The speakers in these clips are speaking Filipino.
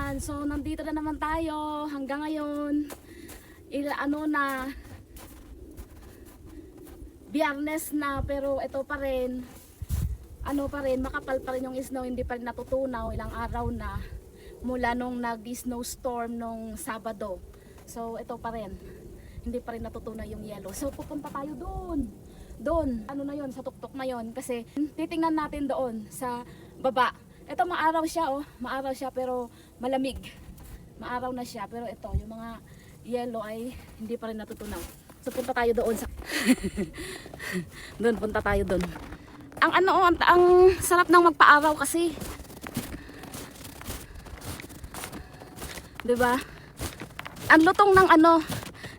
Ayan, so nandito na naman tayo hanggang ngayon. Biyernes na, pero ito pa rin, makapal pa rin yung snow, hindi pa rin natutunaw, ilang araw na mula nung nag-snowstorm nung Sabado. So ito pa rin, hindi pa rin natutunaw yung yellow. So pupunta tayo doon, sa tuktok na yon, kasi titingnan natin doon sa baba. Ito maaraw siya pero malamig. Maaraw na siya, pero ito yung mga yellow ay hindi pa rin natutunaw. So punta tayo doon sa punta tayo doon. Ang sarap ng magpaaraw kasi. 'Di ba? Ang lutong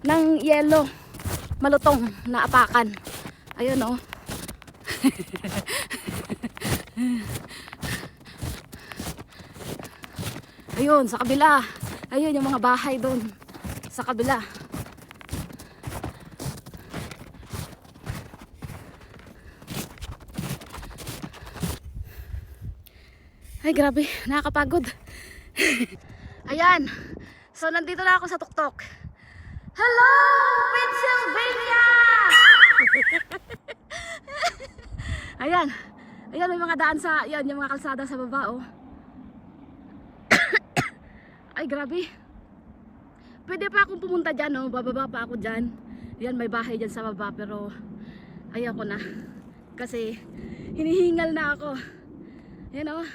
ng yellow. Malutong na apakan. Ayun oh. Ayun, sa kabila. Ayun, yung mga bahay doon. Sa kabila. Ay, grabe. Nakakapagod. Ayan. So, nandito na ako sa tuktok. Hello, Pennsylvania! Ayan. Ayan, may mga daan sa, yan, yung mga kalsada sa baba, oh. Ay, grabe. Pwede pa akong pumunta dyan, no? Bababa pa ako dyan. Yan, may bahay dyan sa baba, pero ayoko na. Kasi hinihingal na ako. Yan, oh.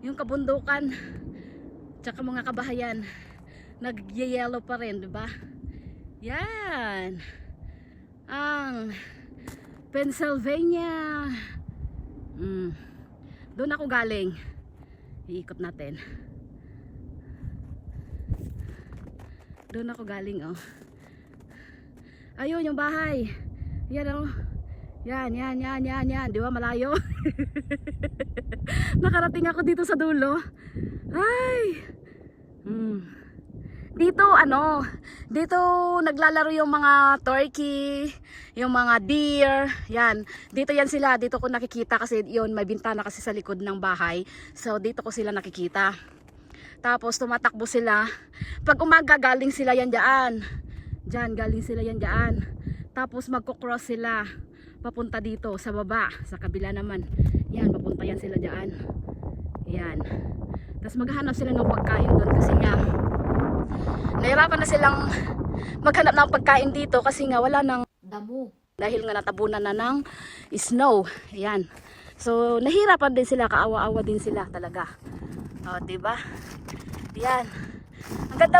Yung kabundukan, tsaka mga kabahayan, nag-yellow pa rin, diba? Yan. Ang Pennsylvania. Doon ako galing. Iikot natin. Doon ako galing, oh. Ayun yung bahay. Yan, oh. Yan. Di ba malayo? Nakarating ako dito sa dulo. Ay. Dito naglalaro yung mga turkey, yung mga deer. Yan. Dito yan sila. Dito ko nakikita kasi yun, may bintana kasi sa likod ng bahay. So dito ko sila nakikita. Tapos tumatakbo sila. Pag umaga galing sila yan dyan. Galing sila yan dyan. Tapos magkocross sila papunta dito sa baba, sa kabila naman. Yan, papunta yan sila dyan. Yan. Tapos maghahanap sila ng pagkain doon kasi nga nahirapan na silang maghanap ng pagkain dito kasi nga wala nang damo. Dahil nga natabunan na ng snow. Yan. So nahirapan din sila, kaawa-awa din sila talaga. O, diba? Yan. Ang ganda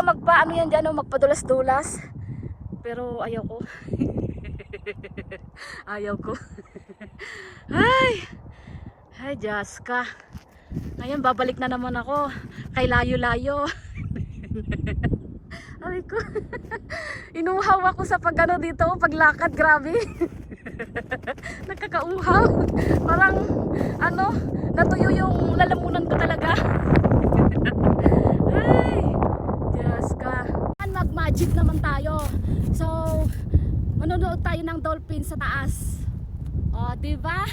yan dyan, magpadulas-dulas. Pero ayaw ko. Ayaw ko. Ay, Jaska. Ngayon, babalik na naman ako. Kay layo-layo. Ay ko. Inuhaw ako sa dito, paglakad, grabe. Nakakauhaw. Parang, natuyo yung lalamunan ko talaga. Ay, Jaska. Mag-magic naman tayo. So, manonood tayo ng dolphin sa taas. O, diba?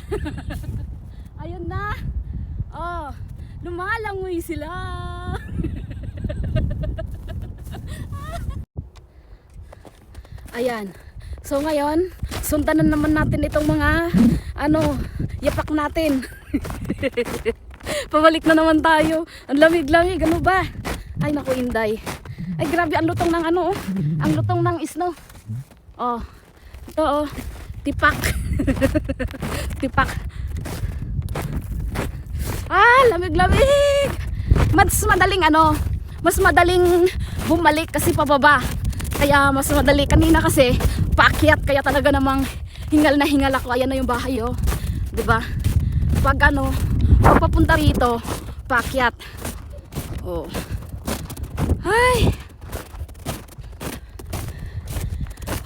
Ayun na. O, lumalangoy sila. Ayan. So, ngayon, sundan na naman natin itong mga, yapak natin. Pabalik na naman tayo. Ang lamig-lamig, ano ba? Ay, naku, Inday. Ay, grabe, ang lutong ng ang lutong ng snow. Oh, ito, oh. Tipak. Tipak. Ah, lamig-lamig. Mas madaling bumalik kasi pababa. Kaya mas madali kanina kasi paakyat, kaya talaga namang hingal na hingal ako. Ayan na yung bahay, oh. 'Di ba? Pag papunta rito, paakyat. Oh. Ay.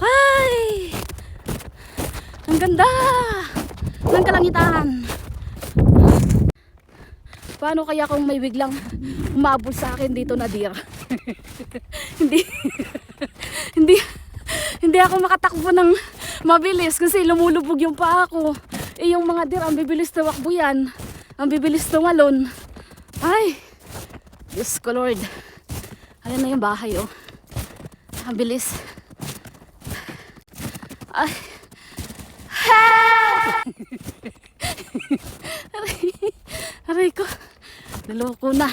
Ay. Ang ganda ng kalangitan. Paano kaya kung may biglang umabol sa akin dito na deer? hindi ako makatakbo ng mabilis kasi lumulubog yung paa ko. Yung mga deer, ang bibilis tumakbo yan. Ang bibilis tumalon. Ay, Diyos ko Lord. Ayan na yung bahay oh. Ang bilis. Ay. Help! Aray ko. Naloko na.